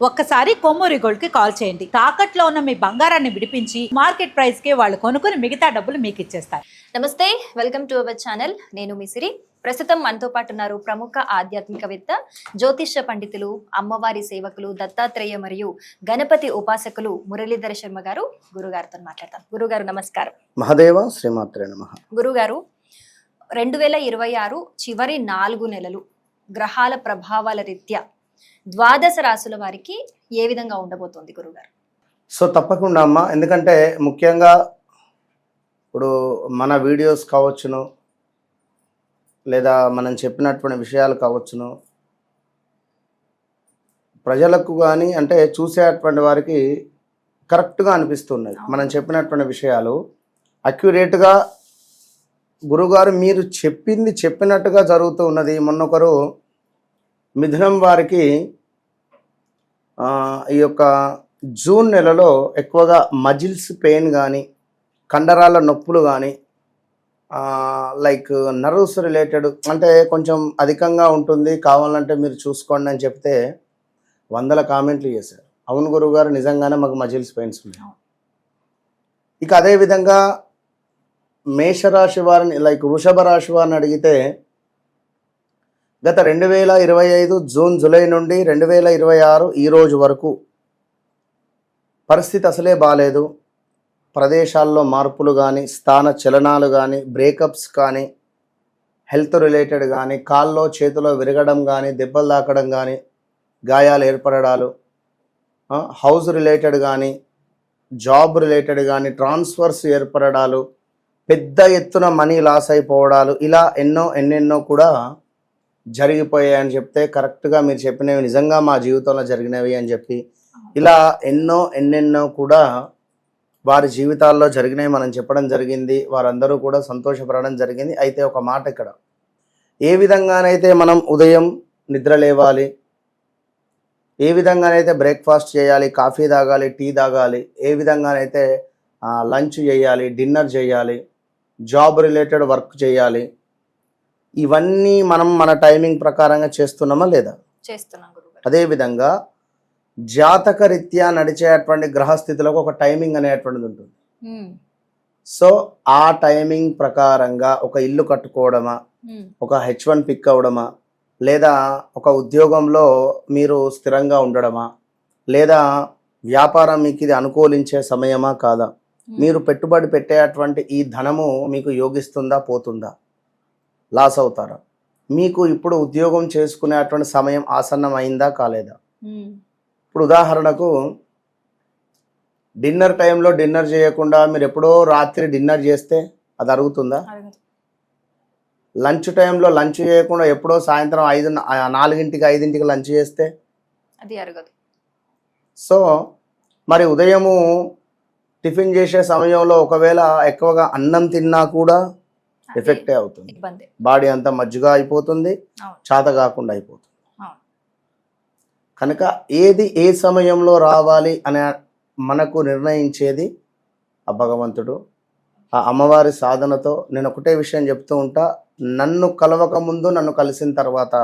ఒక్కసారి కొమ్మూరి గోల్డ్ కి కాల్ చేయండి. తాకట్లో ఉన్న మీ బంగారాన్ని విడిపించి మార్కెట్ ప్రైస్ కి వాళ్ళు కొనుక్కుని మిగతా డబ్బులు మీకు ఇచ్చేస్తారు. నమస్తే, వెల్కమ్ టు అవర్ ఛానల్. నేను మీ సిరి. ప్రస్తుతం మనతో పాటు ఉన్నారు ప్రముఖ ఆధ్యాత్మికవేత్త, జ్యోతిష్య పండితులు, అమ్మవారి సేవకులు, దత్తాత్రేయ మరియు గణపతి ఉపాసకులు మురళీధర శర్మ గారు. గురుగారితో మాట్లాడతాం. గురుగారు నమస్కారం. మహాదేవ శ్రీమాత్రే నమః. గురుగారు, 2026 చివరి 4 నెలలు గ్రహాల ప్రభావాల రీత్యా ద్వాదశ రాశుల వారికి ఏ విధంగా ఉండబోతోంది గురుగారు? సో తప్పకుండా అమ్మా, ఎందుకంటే ముఖ్యంగా ఇప్పుడు మన వీడియోస్ కావచ్చును, లేదా మనం చెప్పినటువంటి విషయాలు కావచ్చును, ప్రజలకు కానీ అంటే చూసేటువంటి వారికి కరెక్ట్గా అనిపిస్తున్నాయి. మనం చెప్పినటువంటి విషయాలు అక్యురేట్గా గురుగారు మీరు చెప్పింది చెప్పినట్టుగా జరుగుతూ ఉన్నది. మొన్నొకరు మిథునం వారికి ఈ యొక్క జూన్ నెలలో ఎక్కువగా మజిల్స్ పెయిన్ కానీ, కండరాల నొప్పులు కానీ, లైక్ నర్వ్స్ రిలేటెడ్ అంటే కొంచెం అధికంగా ఉంటుంది, కావాలంటే మీరు చూసుకోండి అని చెప్తే 100 కామెంట్లు చేశారు. అవును గురుగారు, నిజంగానే మాకు మజిల్స్ పెయిన్స్ ఉన్నాయి. ఇక అదేవిధంగా మేషరాశి వారిని, లైక్ వృషభ రాశి వారిని అడిగితే గత 2025 జూన్ జూలై నుండి 2026 ఈ రోజు వరకు పరిస్థితి అసలే బాగాలేదు. ప్రదేశాల్లో మార్పులు కానీ, స్థాన చలనాలు కానీ, బ్రేకప్స్ కానీ, హెల్త్ రిలేటెడ్ కానీ, కాల్లో చేతిలో విరగడం కానీ, దెబ్బలు తాకడం కానీ, గాయాలు ఏర్పడడాలు, హౌస్ రిలేటెడ్ కానీ, జాబ్ రిలేటెడ్ కానీ, ట్రాన్స్ఫర్స్ ఏర్పడడాలు, పెద్ద ఎత్తున మనీ లాస్ అయిపోవడాలు, ఇలా ఎన్నెన్నో కూడా జరిగిపోయాయని చెప్తే కరెక్ట్గా మీరు చెప్పినవి నిజంగా మా జీవితంలో జరిగినవి అని చెప్పి ఇలా ఎన్నెన్నో కూడా వారి జీవితాల్లో జరిగినవి మనం చెప్పడం జరిగింది. వారందరూ కూడా సంతోషపడడం జరిగింది. అయితే ఒక మాట ఇక్కడ, ఏ విధంగానైతే మనం ఉదయం నిద్ర లేవాలి, ఏ విధంగానైతే బ్రేక్ఫాస్ట్ చేయాలి, కాఫీ తాగాలి, టీ తాగాలి, ఏ విధంగానైతే లంచ్ చేయాలి, డిన్నర్ చేయాలి, జాబ్ రిలేటెడ్ వర్క్ చేయాలి, ఇవన్నీ మనం మన టైమింగ్ ప్రకారంగా చేస్తున్నామా లేదా? చేస్తున్నాం గురుగారు. అదేవిధంగా జాతక రీత్యా నడిచేటువంటి గ్రహస్థితులకు ఒక టైమింగ్ అనేటువంటిది ఉంటుంది. సో ఆ టైమింగ్ ప్రకారంగా ఒక ఇల్లు కట్టుకోవడమా, ఒక H1 పిక్ అవ్వడమా, లేదా ఒక ఉద్యోగంలో మీరు స్థిరంగా ఉండడమా, లేదా వ్యాపారం మీకు ఇది అనుకూలించే సమయమా కాదా, మీరు పెట్టుబడి పెట్టేటువంటి ఈ ధనము మీకు యోగిస్తుందా పోతుందా, లాస్ అవుతారా, మీకు ఇప్పుడు ఉద్యోగం చేసుకునేటువంటి సమయం ఆసన్నం అయిందా కాలేదా. ఇప్పుడు ఉదాహరణకు డిన్నర్ టైంలో డిన్నర్ చేయకుండా మీరు ఎప్పుడో రాత్రి డిన్నర్ చేస్తే అది అరుగుతుందా? లంచ్ టైంలో లంచ్ చేయకుండా ఎప్పుడో సాయంత్రం 4కి 5కి లంచ్ చేస్తే అది అరగదు. సో మరి ఉదయము టిఫిన్ చేసే సమయంలో ఒకవేళ ఎక్కువగా అన్నం తిన్నా కూడా ఎఫెక్టే అవుతుంది. బాడీ అంతా మజ్జిగా అయిపోతుంది, చేత కాకుండా అయిపోతుంది. కనుక ఏది ఏ సమయంలో రావాలి అనే మనకు నిర్ణయించేది ఆ భగవంతుడు. ఆ అమ్మవారి సాధనతో నేను ఒకటే విషయం చెప్తూ ఉంటా, నన్ను కలవక ముందు, నన్ను కలిసిన తర్వాత,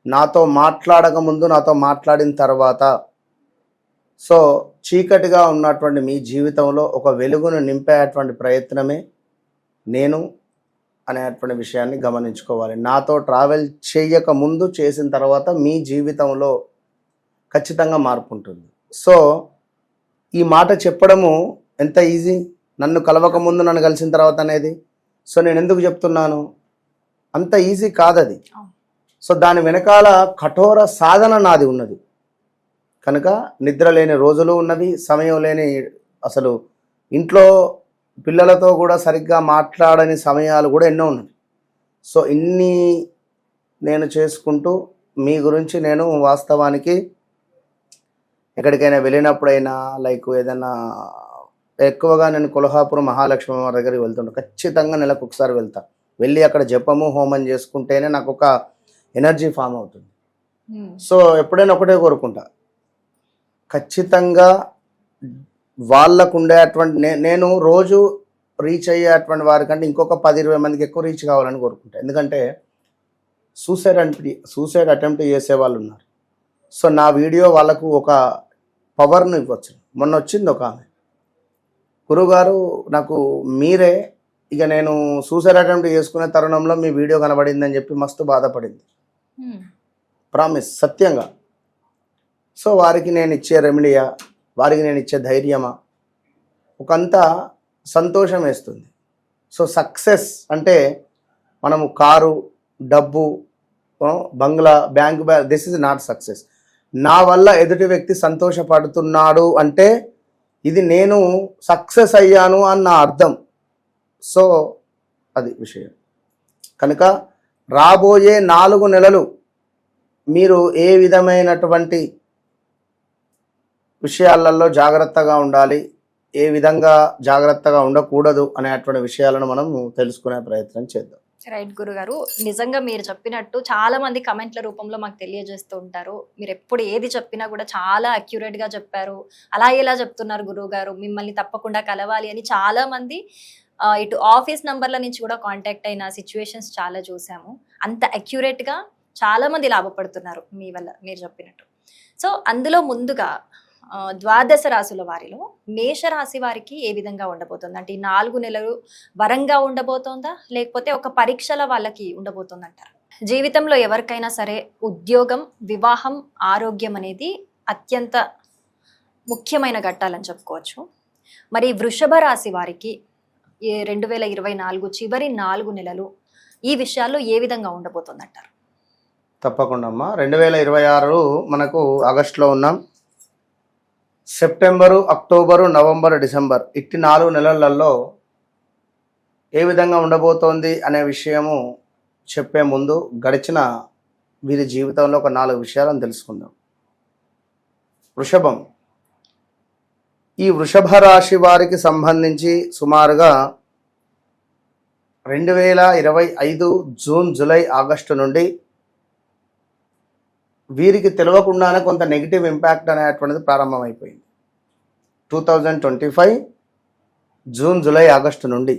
నాతో మాట్లాడక ముందు, నాతో మాట్లాడిన తర్వాత, సో చీకటిగా ఉన్నటువంటి మీ జీవితంలో ఒక వెలుగును నింపేటువంటి ప్రయత్నమే నేను అనేటువంటి విషయాన్ని గమనించుకోవాలి. నాతో ట్రావెల్ చేయక ముందు, చేసిన తర్వాత మీ జీవితంలో ఖచ్చితంగా మార్పు ఉంటుంది. సో ఈ మాట చెప్పడము ఎంత ఈజీ, నన్ను కలవక ముందు నన్ను కలిసిన తర్వాత అనేది. సో నేను ఎందుకు చెప్తున్నాను, అంత ఈజీ కాదది. సో దాని వెనకాల కఠోర సాధన నాది ఉన్నది. కనుక నిద్ర లేని రోజులు ఉన్నవి, సమయం లేని, అసలు ఇంట్లో పిల్లలతో కూడా సరిగ్గా మాట్లాడని సమయాలు కూడా ఎన్నో ఉన్నాయి. సో ఇన్ని నేను చేసుకుంటూ మీ గురించి నేను వాస్తవానికి ఎక్కడికైనా వెళ్ళినప్పుడైనా, లైక్ ఏదైనా ఎక్కువగా నేను కొల్హాపూర్ మహాలక్ష్మి వారి దగ్గరికి వెళ్తుంటా. ఖచ్చితంగా నెలకు ఒకసారి వెళ్తా. వెళ్ళి అక్కడ జపము హోమం చేసుకుంటేనే నాకు ఒక ఎనర్జీ ఫామ్ అవుతుంది. సో ఎప్పుడైనా ఒకటే కోరుకుంటా, ఖచ్చితంగా వాళ్ళకు ఉండేటువంటి నేను రోజు రీచ్ అయ్యేటువంటి వారికంటే ఇంకొక 10-20 మందికి ఎక్కువ రీచ్ కావాలని కోరుకుంటా. ఎందుకంటే సూసైడ్ అటెంప్ట్ చేసే వాళ్ళు ఉన్నారు. సో నా వీడియో వాళ్ళకు ఒక పవర్ను ఇవ్వచ్చు. మొన్న వచ్చింది ఒక ఆమె, గురువుగారు నాకు మీరే, ఇక నేను సూసైడ్ అటెంప్ట్ చేసుకునే తరుణంలో మీ వీడియో కనబడిందని చెప్పి మస్తు బాధపడింది. ప్రామిస్, సత్యంగా. సో వారికి నేను ఇచ్చే రెమెడీయా, వారికి నేను ఇచ్చే ధైర్యమా, ఒకంత సంతోషం వేస్తుంది. సో సక్సెస్ అంటే మనము కారు, డబ్బు, బంగ్లా, bank this is not success. నా వల్ల ఎదుటి వ్యక్తి సంతోషపడుతున్నాడు అంటే ఇది నేను సక్సెస్ అయ్యాను అన్న అర్థం. సో అది విషయం. కనుక రాబోయే 4 నెలలు మీరు ఏ విధమైనటువంటి విషయాలలో జాగ్రత్తగా ఉండాలి, ఏ విధంగా జాగ్రత్తగా ఉండకూడదు అనేటువంటి విషయాలను మనం తెలుసుకునే ప్రయత్నం చేద్దాం. రైట్ గురుగారు, నిజంగా మీరు చెప్పినట్టు చాలా మంది కమెంట్ల రూపంలో మాకు తెలియజేస్తూ ఉంటారు. మీరు ఎప్పుడు ఏది చెప్పినా కూడా చాలా అక్యురేట్ గా చెప్పారు, అలా ఎలా చెప్తున్నారు గురువు గారు, మిమ్మల్ని తప్పకుండా కలవాలి అని చాలా మంది ఇటు ఆఫీస్ నంబర్ల నుంచి కూడా కాంటాక్ట్ అయిన సిచ్యువేషన్స్ చాలా చూసాము. అంత అక్యురేట్ గా చాలా మంది లాభపడుతున్నారు మీ వల్ల, మీరు చెప్పినట్టు. సో అందులో ముందుగా ద్వాదశ రాశుల వారిలో మేషరాశి వారికి ఏ విధంగా ఉండబోతుంది? అంటే ఈ 4 నెలలు వరంగా ఉండబోతోందా, లేకపోతే ఒక పరీక్షల వాళ్ళకి ఉండబోతుందంటారు? జీవితంలో ఎవరికైనా సరే ఉద్యోగం, వివాహం, ఆరోగ్యం అనేది అత్యంత ముఖ్యమైన ఘట్టాలని చెప్పుకోవచ్చు. మరి వృషభ రాశి వారికి 2024 చివరి 4 నెలలు ఈ విషయాల్లో ఏ విధంగా ఉండబోతుందంటారు? తప్పకుండా అమ్మా. 2026 మనకు ఆగస్టులో ఉన్నాం. సెప్టెంబరు, అక్టోబరు, నవంబరు, డిసెంబర్ ఇట్టి 4 నెలలలో ఏ విధంగా ఉండబోతోంది అనే విషయము చెప్పే ముందు గడిచిన వీరి జీవితంలో ఒక 4 విషయాలను తెలుసుకుందాం. వృషభం, ఈ వృషభ రాశి వారికి సంబంధించి సుమారుగా 2025 జూన్, జూలై, ఆగస్టు నుండి వీరికి తెలియకుండానే కొంత నెగిటివ్ ఇంపాక్ట్ అనేటువంటిది ప్రారంభమైపోయింది. 2025 జూన్, జూలై, ఆగస్టు నుండి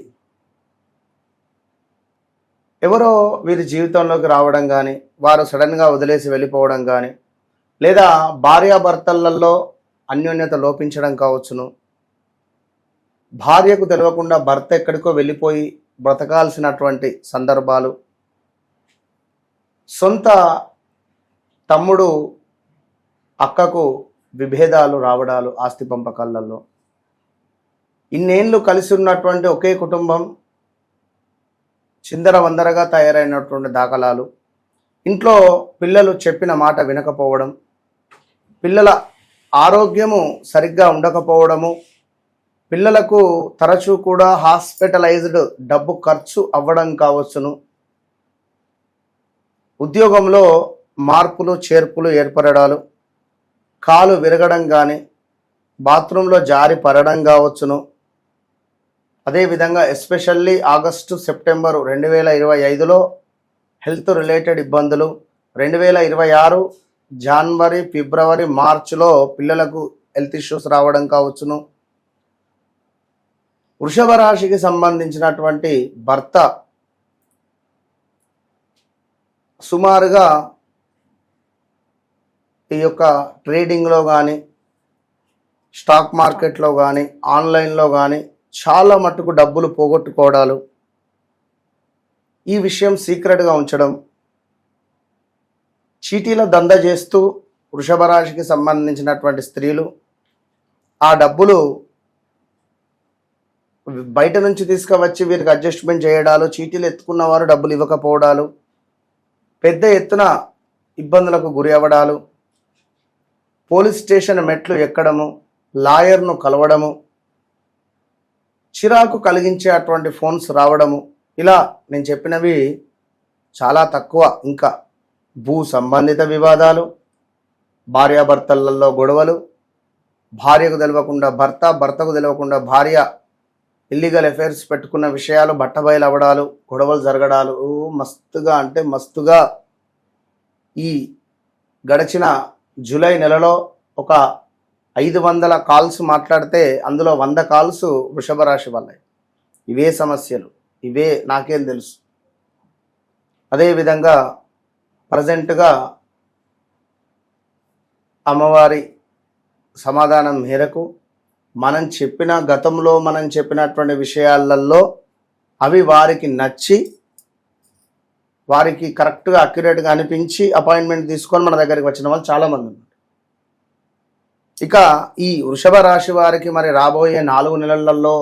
ఎవరో వీరి జీవితంలోకి రావడం కానీ, వారు సడన్గా వదిలేసి వెళ్ళిపోవడం కానీ, లేదా భార్యాభర్తలలో అన్యోన్యత లోపించడం కావచ్చును, భార్యకు తెలియకుండా భర్త ఎక్కడికో వెళ్ళిపోయి బ్రతకాల్సినటువంటి సందర్భాలు, సొంత తమ్ముడు అక్కకు విభేదాలు రావడాలు, ఆస్తి పంపకాలలో, ఇన్నేళ్ళు కలిసి ఉన్నటువంటి ఒకే కుటుంబం చిందరవందరగా తయారైనటువంటి దాఖలాలు, ఇంట్లో పిల్లలు చెప్పిన మాట వినకపోవడం, పిల్లల ఆరోగ్యము సరిగ్గా ఉండకపోవడము, పిల్లలకు తరచూ కూడా హాస్పిటలైజ్డ్ డబ్బు ఖర్చు అవ్వడం కావచ్చును, ఉద్యోగంలో మార్పులు చేర్పులు ఏర్పడడాలు, కాలు విరగడం కానీ, బాత్రూంలో జారి పడడం కావచ్చును. అదేవిధంగా ఎస్పెషల్లీ ఆగస్టు, సెప్టెంబరు 2025లో హెల్త్ రిలేటెడ్ ఇబ్బందులు, 2026 జనవరి, ఫిబ్రవరి, మార్చిలో పిల్లలకు హెల్త్ ఇష్యూస్ రావడం కావచ్చును. వృషభ రాశికి సంబంధించినటువంటి భర్త సుమారుగా ఈ యొక్క ట్రేడింగ్లో కానీ, స్టాక్ మార్కెట్లో కానీ, ఆన్లైన్లో కానీ చాలా మట్టుకు డబ్బులు పోగొట్టుకోవడాలు, ఈ విషయం సీక్రెట్గా ఉంచడం, చీటీల దందా చేస్తూ వృషభ రాశికి సంబంధించినటువంటి స్త్రీలు ఆ డబ్బులు బయట నుంచి తీసుకువచ్చి వీరికి అడ్జస్ట్మెంట్ చేయడాలు, చీటీలు ఎత్తుకున్న వారు డబ్బులు ఇవ్వకపోవడాలు, పెద్ద ఎత్తున ఇబ్బందులకు గురి అవ్వడాలు, పోలీస్ స్టేషన్ మెట్లు ఎక్కడము, లాయర్ను కలవడము, చిరాకు కలిగించే అటువంటి ఫోన్స్ రావడము, ఇలా నేను చెప్పినవి చాలా తక్కువ. ఇంకా భూ సంబంధిత వివాదాలు, భార్యాభర్తలలో గొడవలు, భార్యకు తెలియకుండా భర్త, భర్తకు తెలియకుండా భార్య ఇల్లీగల్ అఫైర్స్ పెట్టుకున్న విషయాలు బట్టబయలు అవ్వడాలు, గొడవలు జరగడాలు మస్తుగా అంటే మస్తుగా ఈ గడిచిన జూలై నెలలో ఒక 500 కాల్స్ మాట్లాడితే అందులో 100 కాల్స్ వృషభ రాశి వాళ్ళే. ఇవే సమస్యలు, ఇవే నాకేం తెలుసు. అదేవిధంగా ప్రజెంట్గా అమ్మవారి సమాధానం మేరకు గతంలో మనం చెప్పినటువంటి విషయాలలో అవి వారికి నచ్చి వారికి కరెక్ట్గా అక్యురేట్గా అనిపించి అపాయింట్మెంట్ తీసుకొని మన దగ్గరికి వచ్చిన వాళ్ళు చాలామంది ఉన్నారు. ఇక ఈ వృషభ రాశి వారికి మరి రాబోయే 4 నెలలలో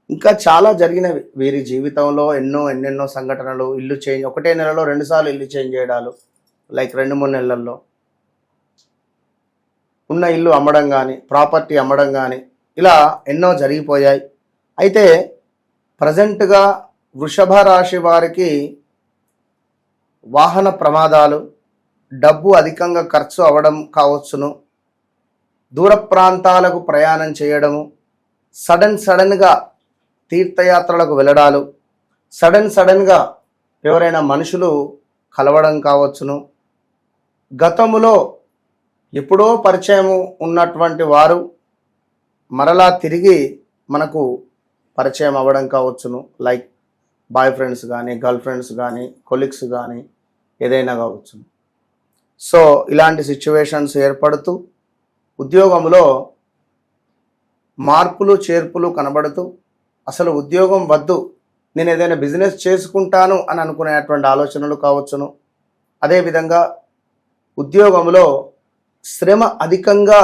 ఇంకా చాలా జరిగినవి. వీరి జీవితంలో ఎన్నెన్నో సంఘటనలు, ఇల్లు చేంజ్, ఒకటే నెలలో 2 సార్లు ఇల్లు చేంజ్ చేయడాలు, లైక్ 2-3 నెలల్లో ఉన్న ఇల్లు అమ్మడం కానీ, ప్రాపర్టీ అమ్మడం కానీ, ఇలా ఎన్నో జరిగిపోయాయి. అయితే ప్రజెంట్గా వృషభ రాశి వారికి వాహన ప్రమాదాలు, డబ్బు అధికంగా ఖర్చు అవ్వడం కావచ్చును, దూర ప్రాంతాలకు ప్రయాణం చేయడము, సడన్గా తీర్థయాత్రలకు వెళ్ళడాలు, సడన్గా ఎవరైనా మనుషులు కలవడం కావచ్చును, గతములో ఎప్పుడో పరిచయం ఉన్నటువంటి వారు మరలా తిరిగి మనకు పరిచయం అవ్వడం కావచ్చును, లైక్ బాయ్ ఫ్రెండ్స్ కానీ, గర్ల్ ఫ్రెండ్స్ కానీ, కొలీగ్స్ కానీ, ఏదైనా కావచ్చు. సో ఇలాంటి సిచ్యువేషన్స్ ఏర్పడుతూ ఉద్యోగంలో మార్పులు చేర్పులు కనబడుతూ అసలు ఉద్యోగం వద్దు, నేను ఏదైనా బిజినెస్ చేసుకుంటాను అని అనుకునేటువంటి ఆలోచనలు కావచ్చును. అదేవిధంగా ఉద్యోగంలో శ్రమ అధికంగా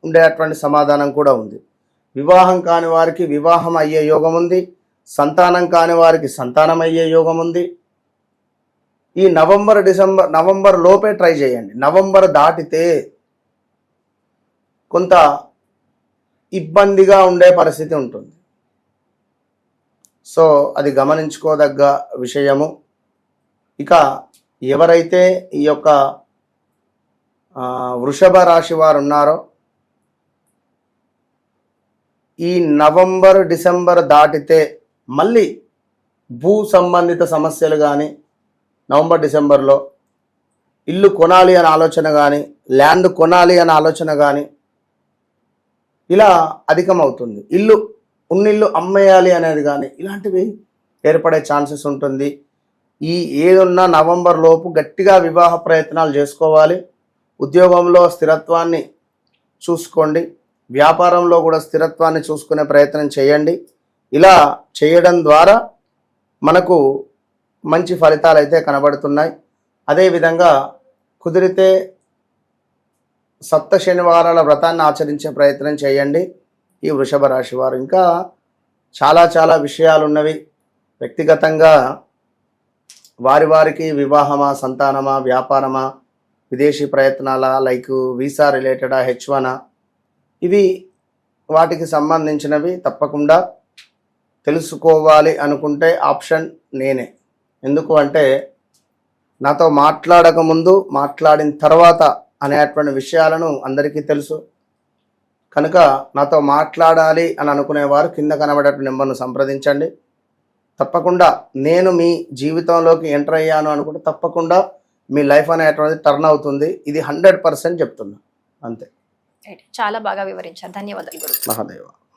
ఉండేటువంటి సమాధానం కూడా ఉంది. వివాహం కాని వారికి వివాహం అయ్యే యోగం ఉంది, సంతానం కాని వారికి సంతానం అయ్యే యోగం ఉంది. ఈ నవంబర్ లోపే ట్రై చేయండి. నవంబర్ దాటితే కొంత ఇబ్బందిగా ఉండే పరిస్థితి ఉంటుంది. సో అది గమనించుకోదగ్గ విషయము. ఇక ఎవరైతే ఈ యొక్క వృషభ రాశి వారు ఉన్నారో ఈ నవంబర్ డిసెంబర్ దాటితే మళ్ళీ భూ సంబంధిత సమస్యలు కానీ, నవంబర్ డిసెంబర్లో ఇల్లు కొనాలి అనే ఆలోచన కానీ, ల్యాండ్ కొనాలి అనే ఆలోచన కానీ ఇలా అధికమవుతుంది. ఉన్నిల్లు అమ్మేయాలి అనేది కానీ ఇలాంటివి ఏర్పడే ఛాన్సెస్ ఉంటుంది. ఈ ఏదున్నా నవంబర్ లోపు గట్టిగా వివాహ ప్రయత్నాలు చేసుకోవాలి. ఉద్యోగంలో స్థిరత్వాన్ని చూసుకోండి, వ్యాపారంలో కూడా స్థిరత్వాన్ని చూసుకునే ప్రయత్నం చేయండి. ఇలా చేయడం ద్వారా మనకు మంచి ఫలితాలు అయితే కనబడుతున్నాయి. అదేవిధంగా కుదిరితే సప్త శనివారాల వ్రతాన్ని ఆచరించే ప్రయత్నం చేయండి ఈ వృషభ రాశి వారు. ఇంకా చాలా విషయాలు ఉన్నవి. వ్యక్తిగతంగా వారికి వివాహమా, సంతానమా, వ్యాపారమా, విదేశీ ప్రయత్నాల, లైక్ వీసా రిలేటెడా, H1 ఇవి వాటికి సంబంధించినవి తప్పకుండా తెలుసుకోవాలి అనుకుంటే ఆప్షన్ నేనే. ఎందుకు అంటే నాతో మాట్లాడక ముందు, మాట్లాడిన తర్వాత అనేటువంటి విషయాలను అందరికీ తెలుసు కనుక నాతో మాట్లాడాలి అని అనుకునేవారు కింద కనబడేటువంటి నెంబర్ను సంప్రదించండి. తప్పకుండా నేను మీ జీవితంలోకి ఎంటర్ అయ్యాను అనుకుంటే తప్పకుండా మీ లైఫ్ అనేటువంటిది టర్న్ అవుతుంది. ఇది 100% చెప్తున్నా, అంతే. చాలా బాగా వివరించారు. ధన్యవాదాలు గురు. మహాదేవ.